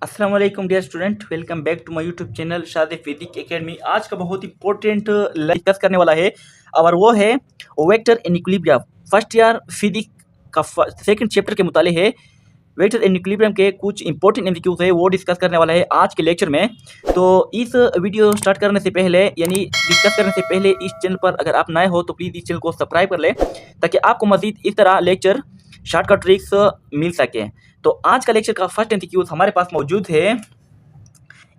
अस्सलाम वालेकुम dear student, welcome back to my YouTube channel Shadi physics academy. आज का बहुत इंपॉर्टेंट डिस्कस करने वाला है और वो है vector in equilibrium. First year physics का सेकंड चैप्टर के मुताले है। वेक्टर इन इक्विलिब्रियम के कुछ इंपॉर्टेंट एमसीक्यूज है वो डिस्कस करने वाला है आज के लेक्चर में। तो इस वीडियो स्टार्ट करने से पहले यानी डिस्कस करने से पहले इस चैनल पर अगर आप नए हो तो प्लीज़ इस चैनल को सब्सक्राइब कर लें ताकि आपको मज़ीद इस तरह लेक्चर शॉर्टकट ट्रिक्स मिल सके। तो आज का लेक्चर का फर्स्ट एमसीक्यूज हमारे पास मौजूद है।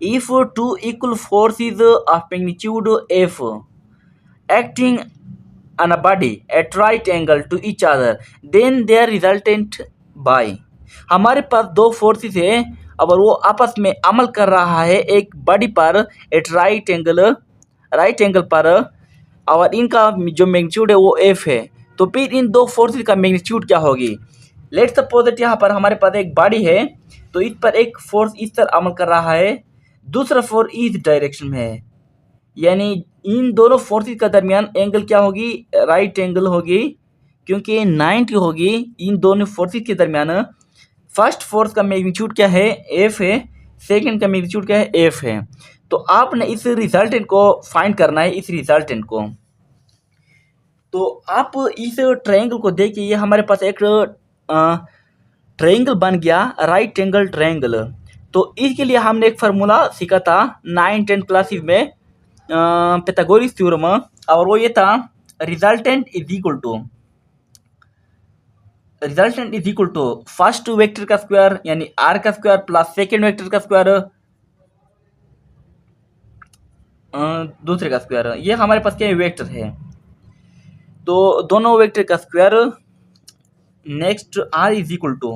If two equal forces of magnitude F acting on a body at right angle to each other then their resultant by। हमारे पास दो फोर्सेस है और वो आपस में अमल कर रहा है एक बॉडी पर एट राइट एंगल पर और इनका जो मैग्नीट्यूड है वो एफ है। तो फिर इन दो फोर्सेस का मैग्नीट्यूड क्या होगी। लेट्स सपोज दैट यहाँ पर हमारे पास एक बॉडी है तो इस पर एक फोर्स इस तरह अमल कर रहा है, दूसरा फोर्स इस डायरेक्शन में है, यानी इन दोनों फोर्सेस का दरमियान एंगल क्या होगी, राइट एंगल होगी क्योंकि 90 होगी इन दोनों फोर्सेस के दरमियान। फर्स्ट फोर्स का मैग्नीट्यूड क्या है, एफ है, सेकंड का मैग्नीट्यूड क्या है, एफ है। तो आपने इस रिजल्टेंट को फाइंड करना है, इस रिजल्टेंट को। तो आप इस ट्रायंगल को देखिए, ये हमारे पास एक ट्रायंगल बन गया, राइट एंगल ट्रायंगल। तो इसके लिए हमने एक फार्मूला सीखा था 9-10 क्लासेस में, पाइथागोरस थ्योरम, और वो ये था resultant is equal to first vector का स्क्वायर यानी आर का स्क्वायर प्लस सेकेंड वेक्टर का स्क्वायर दूसरे का स्क्वायर। ये हमारे पास क्या वेक्टर है, तो दोनों वेक्टर का square. Next R is equal to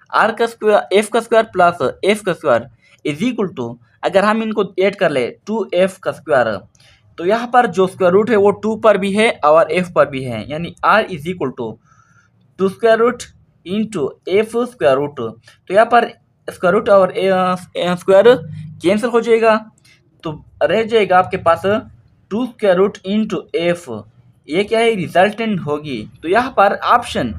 R का स्क्वायर एफ का स्क्वायर प्लस एफ का स्क्वायर इज इक्वल टू, अगर हम इनको ऐड कर ले 2f का स्क्वायर, तो यहाँ पर जो स्क्वायर रूट है वो 2 पर भी है और f पर भी है, यानी r is equal to 2 square root into F square root. तो यहाँ पर स्क्वायर रूट और स्क्वायर कैंसिल हो जाएगा, तो रह जाएगा आपके पास 2 स्क्वायर रूट इंटू एफ। ये क्या है, रिजल्टेंट होगी। तो यहाँ पर option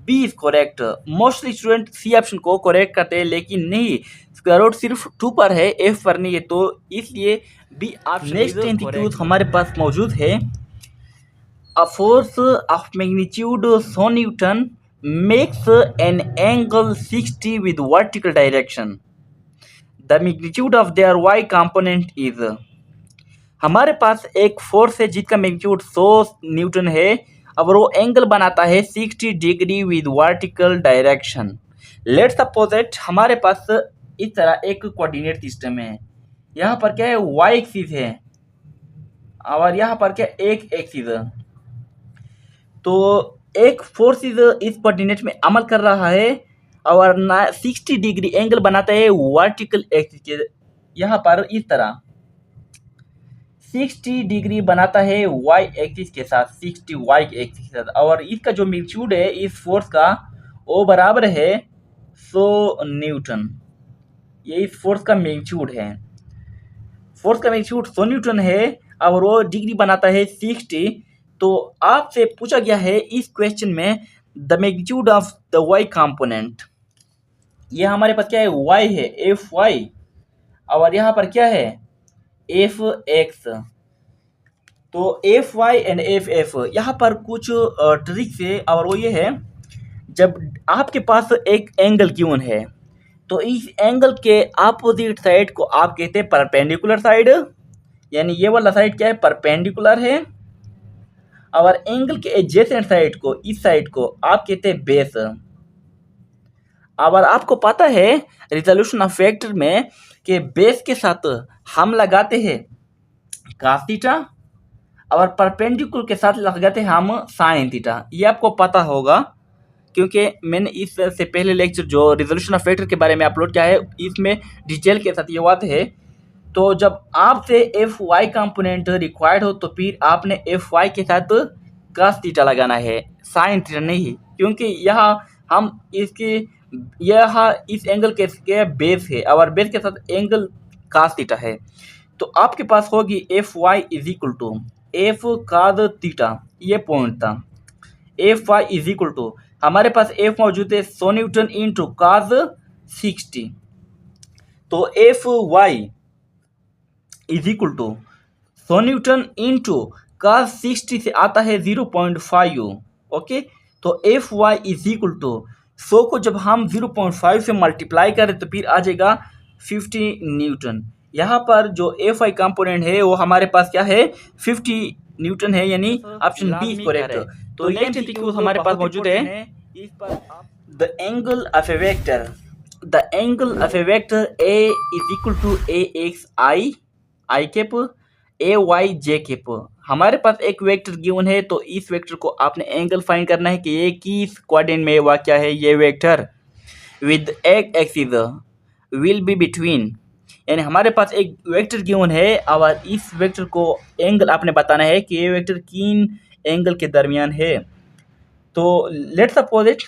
B is correct. Mostly student C option को करेक्ट करते हैं, लेकिन नहीं, स्क्वायर रूट सिर्फ 2 पर है, एफ पर नहीं है, तो इसलिए बी ऑप्शन। नेक्स्ट एमसीक्यू हमारे पास मौजूद है। A force of magnitude 100 newton makes an angle 60 with vertical direction. The magnitude of their Y component is. हमारे पास एक फोर्स है जिसका मैग्नीट्यूड 100 न्यूटन है और वो एंगल बनाता है 60 degree with vertical direction. Let's suppose that हमारे पास इस तरह एक कोऑर्डिनेट सिस्टम है, यहाँ पर क्या है, वाई एक्सिस है और यहाँ पर क्या एक एक्सिस है। तो एक फोर्स इस कोऑर्डिनेट में अमल कर रहा है और 60 डिग्री एंगल बनाता है वर्टिकल एक्सिस के, यहाँ पर इस तरह 60 डिग्री बनाता है वाई एक्सिस के साथ, 60 वाई एक्सिस के साथ, और इसका जो मैग्नीट्यूड है इस फोर्स का वो बराबर है 100 न्यूटन। ये इस फोर्स का मैग्नीट्यूड है, फोर्स का मैग्नीट्यूड 100 न्यूटन है और वो डिग्री बनाता है 60। तो आपसे पूछा गया है इस क्वेश्चन में the magnitude of the Y component. ये हमारे पास क्या है, वाई है, एफ वाई, और यहाँ पर क्या है, एफ एक्स। तो F Y and F F, यहाँ पर कुछ ट्रिक्स है और वो ये है, जब आपके पास एक एंगल गिवन है तो इस एंगल के अपोजिट साइड को आप कहते हैं परपेंडिकुलर साइड, यानी ये वाला साइड क्या है, परपेंडिकुलर है, और एंगल के एडजेसेंट साइड को, इस साइड को आप कहते हैं बेस। और आपको पता है रिजोल्यूशन ऑफ वेक्टर में कि बेस के साथ हम लगाते हैं cos थीटा और परपेंडिकुलर के साथ लगाते हैं हम sin थीटा। ये आपको पता होगा क्योंकि मैंने इस से पहले लेक्चर जो रिजोल्यूशन ऑफ वेक्टर के बारे में अपलोड किया है इसमें डिटेल के साथ ये बात है। तो जब आपसे एफ वाई कंपोनेंट रिक्वायर्ड हो तो फिर आपने एफ वाई के साथ cos थीटा लगाना है, sin थीटा नहीं, क्योंकि यहाँ हम इसकी यह इस एंगल के बेस है और बेस के साथ एंगल cos थीटा है। तो आपके पास होगी F Y is equal to F cos theta, ये पॉइंट था। F Y is equal to हमारे पास एफ मौजूद है 100 न्यूटन इंटू cos 60 तो F Y is equal to 100 newton into cos 60 से आता है 0.5। ओके, तो F Y is equal to 100 को जब हम 0.5 से मल्टीप्लाई करें तो फिर आ जाएगा 50 न्यूटन। यहाँ पर जो एफ आई कंपोनेंट है वो हमारे पास क्या है, 50 न्यूटन है, यानी ऑप्शन बी इज करेक्ट। तो नेक्स्ट एमसीक्यू हमारे पास मौजूद है, the angle of a vector, the angle of a vector A is equal to A X I I cap A Y J cap. हमारे पास एक वेक्टर गिवन है, तो इस वेक्टर को आपने एंगल फाइंड करना है कि ये किस क्वाड्रेंट में वाक़या है। ये वेक्टर विद एक एक्सिस विल बी बिटवीन, यानी हमारे पास एक वेक्टर गिवन है और इस वेक्टर को एंगल आपने बताना है कि ये वेक्टर किन एंगल के दरमियान है। तो लेट्स सपोज इट,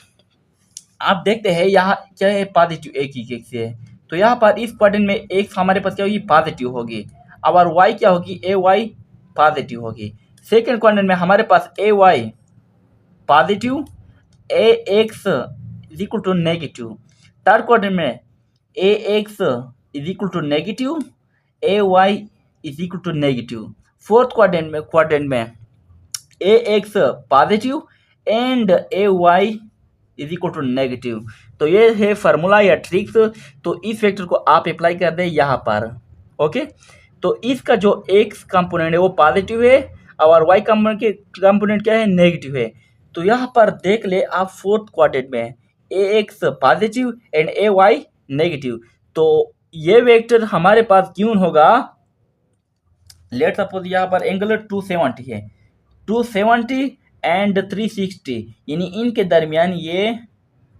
आप देखते हैं यहाँ क्या है, पॉजिटिव एक ही एक्स है, तो यहाँ पर इस क्वाड्रेंट में एक्स हमारे पास क्या होगी, पॉजिटिव होगी, और वाई क्या होगी, ए वाई पॉजिटिव होगी। सेकेंड क्वाड्रेंट में हमारे पास A Y positive, A X is equal to negative. Third quadrant में A X is equal to negative, A Y is equal to negative. Fourth quadrant में A X positive and A Y is equal to negative. तो ये है formula या tricks. तो इस vector को आप अप्लाई कर दें यहाँ पर। ओके, तो इसका जो एक्स कंपोनेंट है वो पॉजिटिव है और वाई कंपोनेंट क्या है, नेगेटिव है। तो यहाँ पर देख ले आप फोर्थ क्वाड्रेंट में A X positive and A Y negative, तो ये वेक्टर हमारे पास क्यों होगा, लेट सपोज यहाँ पर एंगल 270 है, 270 एंड 360, यानी इनके दरमियान ये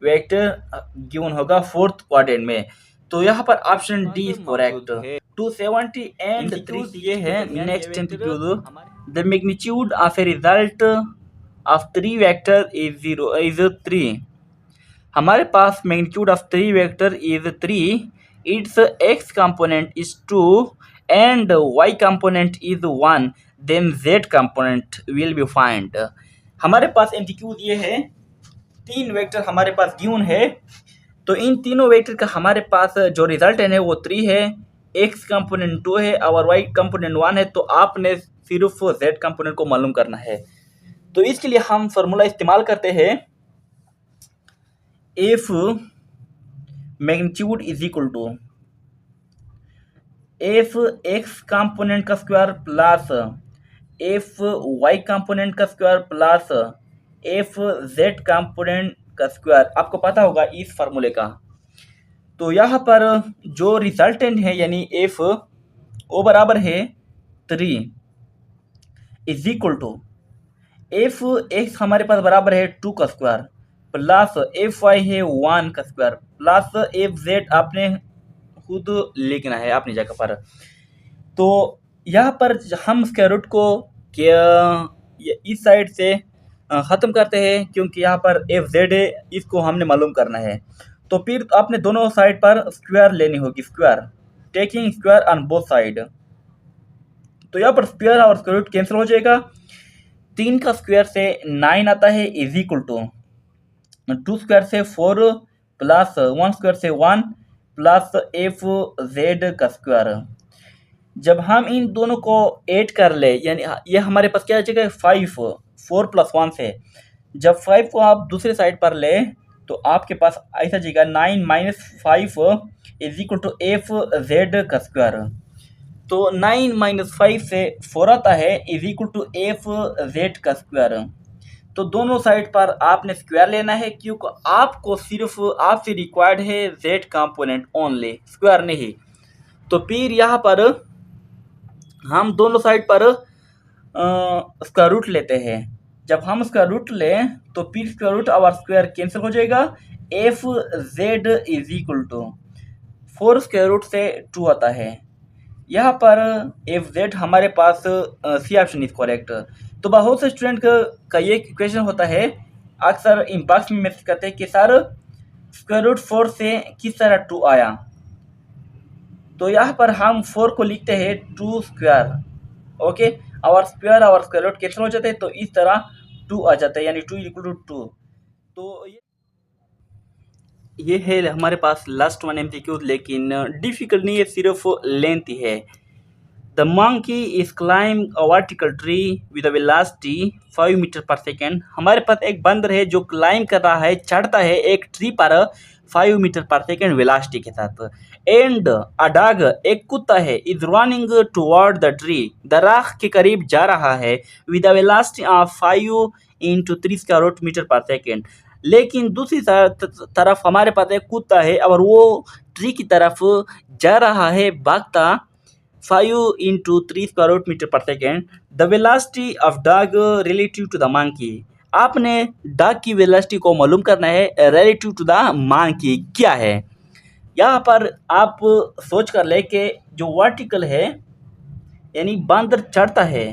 वेक्टर गिवन होगा फोर्थ क्वाड्रेंट में। तो यहाँ पर option D is correct. 270 and 360 ये है। Next MCQ, the magnitude of a result of 3 vector is 3। हमारे पास magnitude of 3 vector is 3, its X component is 2 and Y component is 1, then Z component will be find. हमारे पास MCQ ये है, 3 vector हमारे पास given है, तो इन तीनों वेक्टर का हमारे पास जो रिजल्ट है वो 3 है, एक्स कंपोनेंट 2 है और वाई कंपोनेंट 1 है। तो आपने सिर्फ जेड कंपोनेंट को मालूम करना है। तो इसके लिए हम फार्मूला इस्तेमाल करते हैं, if magnitude is equal to F X component का square plus F Y component का square plus F Z component का स्क्वायर। आपको पता होगा इस फार्मूले का। तो यहाँ पर जो रिजल्टेंट है यानी एफ वो बराबर है 3 is equal to F X हमारे पास बराबर है 2 का स्क्वायर प्लस एफ वाई है 1 का स्क्वायर प्लस एफ जेड आपने खुद लिखना है अपनी जगह पर। तो यहाँ पर हम स्क्वायर रूट को इस साइड से ख़त्म करते हैं, क्योंकि यहाँ पर एफ जेड है, इसको हमने मालूम करना है। तो फिर आपने दोनों साइड पर स्क्वायर लेनी होगी, square taking square on both side. तो यहाँ पर स्क्वायर और स्क्वायर रूट कैंसिल हो जाएगा। 3 का स्क्वायर से 9 आता है इज इक्वल टू 2 स्क्वायर से 4 प्लस 1 स्क्वायर से 1 प्लस एफ जेड का स्क्वायर। जब हम इन दोनों को ऐड कर ले, यानी ये हमारे पास क्या आ जाएगा 5, 4 प्लस 1 से। जब 5 को आप दूसरे साइड पर ले तो आपके पास ऐसा जाएगा 9 minus 5 is equal to F Z का स्क्वायर। तो 9 माइनस 5 से 4 आता है is equal to F Z का स्क्वायर। तो दोनों साइड पर आपने स्क्वायर लेना है, क्योंकि आपको सिर्फ आपसे रिक्वायर्ड है जेड कंपोनेंट ओनली, स्क्वायर नहीं। तो फिर यहाँ पर हम दोनों साइड पर स्क्वायर रूट लेते हैं। जब हम स्क्वायर रूट लें तो फिर स्क्वायर रूट और स्क्वायर कैंसिल हो जाएगा। F Z is equal to 4 square root से 2 आता है। यहाँ पर एफ जेड हमारे पास सी ऑप्शन इज करेक्ट। तो बहुत से स्टूडेंट का ये क्वेश्चन होता है, अक्सर इनबॉक्स में मैसेज करते हैं कि सर स्क्वायर रूट 4 से किस तरह 2 आया। तो यहाँ पर हम 4 को लिखते हैं 2 स्क्वायर, ओके, और स्क्वायर रूट कैंसिल हो जाते हैं, तो इस तरह 2 आ जाता है, यानी 2 इक्वल टू 2। तो ये है हमारे पास लास्ट वन एमसीक्यू, लेकिन डिफिकल्ट नहीं है, सिर्फ लेंथ है। The monkey is climb a vertical tree with a velocity 5 meter per second. हमारे पास एक बंदर है जो क्लाइंब कर रहा है, चढ़ता है एक ट्री पर 5 मीटर पर सेकेंड वेलोसिटी के साथ। एंड अ डॉग, एक कुत्ता है, is running toward the tree, दरख्त के करीब जा रहा है, with a velocity of 5 into 3 square root meter per second. लेकिन दूसरी तरफ हमारे पास एक कुत्ता है और वो ट्री की तरफ जा रहा है भागता 5 into 3 square root meter per second. The velocity of dog relative to the monkey. आपने डॉग की वेलोसिटी को मालूम करना है, रिलेटिव टू द मंकी क्या है। यहाँ पर आप सोच कर ले कि जो वर्टिकल है यानी बंदर चढ़ता है,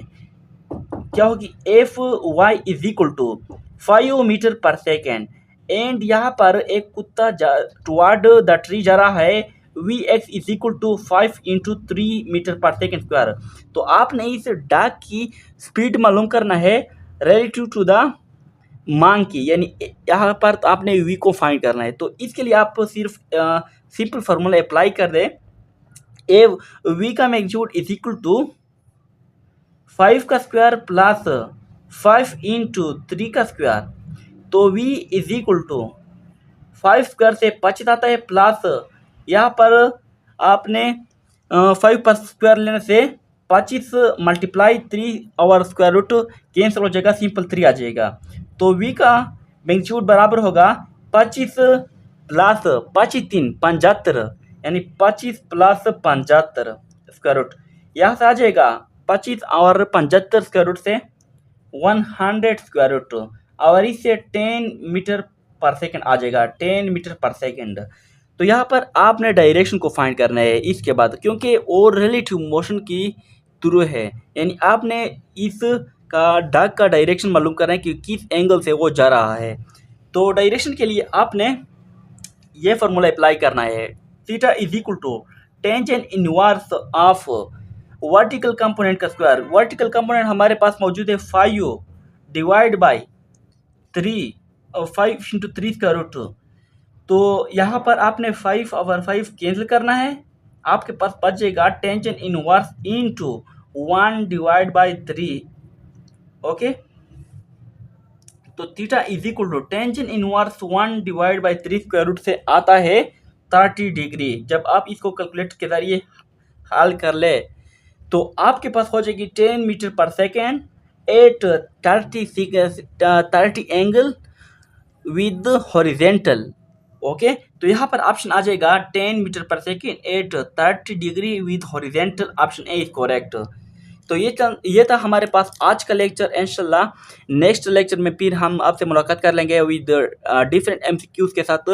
क्या होगी, F Y is equal to 5 meter per second. And यहाँ पर एक कुत्ता टुवर्ड द ट्री जा रहा है, V X is equal to 5 into 3 meter per second square. तो आपने इस डॉग की स्पीड मालूम करना है रिलेटिव टू द मंकी, यानी यहाँ पर तो आपने वी को फाइंड करना है। तो इसके लिए आप सिर्फ सिंपल फार्मूला अप्लाई कर दें, ए वी का मैग्नीट्यूड इज इक्वल टू 5 का स्क्वायर प्लस 5 इंटू 3 का स्क्वायर। तो v is equal to 5 square से 25 आता है, प्लस यहाँ पर आपने 5 पर स्क्वायर लेने से 25 मल्टीप्लाई 3 और स्क्वायर रूट कैंसिल हो जाएगा, सिंपल 3 आ जाएगा। तो v का मैग्नीट्यूड बराबर होगा 25 प्लस 25 3 75, यानी 25 प्लस 75 स्क्वायर रूट, यहाँ से आ जाएगा 25 और 75 स्क्वायर रूट से 100 स्क्वायर रूट, और इससे 10 मीटर पर सेकेंड आ जाएगा, 10 मीटर पर सेकेंड। तो यहाँ पर आपने डायरेक्शन को फाइंड करना है इसके बाद, क्योंकि वो रिलेटिव मोशन की थ्रू है, यानी आपने इस का डॉग का डायरेक्शन मालूम करना है कि किस एंगल से वो जा रहा है। तो डायरेक्शन के लिए आपने ये फार्मूला अप्लाई करना है, theta is equal to tangent inverse of vertical component का स्क्वायर। वर्टिकल कंपोनेंट हमारे पास मौजूद है 5 डिवाइड बाई 3 और 5 इंटू 3 स्क्वायर रूट। तो यहाँ पर आपने 5 और 5 कैंसिल करना है, आपके पास बच जाएगा tangent inverse into 1 divide by 3। Okay, तो theta is equal to tangent inverse 1 divide by 3 square root से आता है 30 डिग्री। जब आप इसको कैलकुलेटर के जरिए हल कर ले तो आपके पास हो जाएगी 10 meter per second at 30 angle with horizontal. Okay, तो यहाँ पर ऑप्शन आ जाएगा 10 meter per second at 30 degree with horizontal, option A is correct. तो ये था हमारे पास आज का लेक्चर। इंशाल्लाह नेक्स्ट लेक्चर में फिर हम आपसे मुलाकात कर लेंगे विद डिफरेंट एमसीक्यूज के साथ।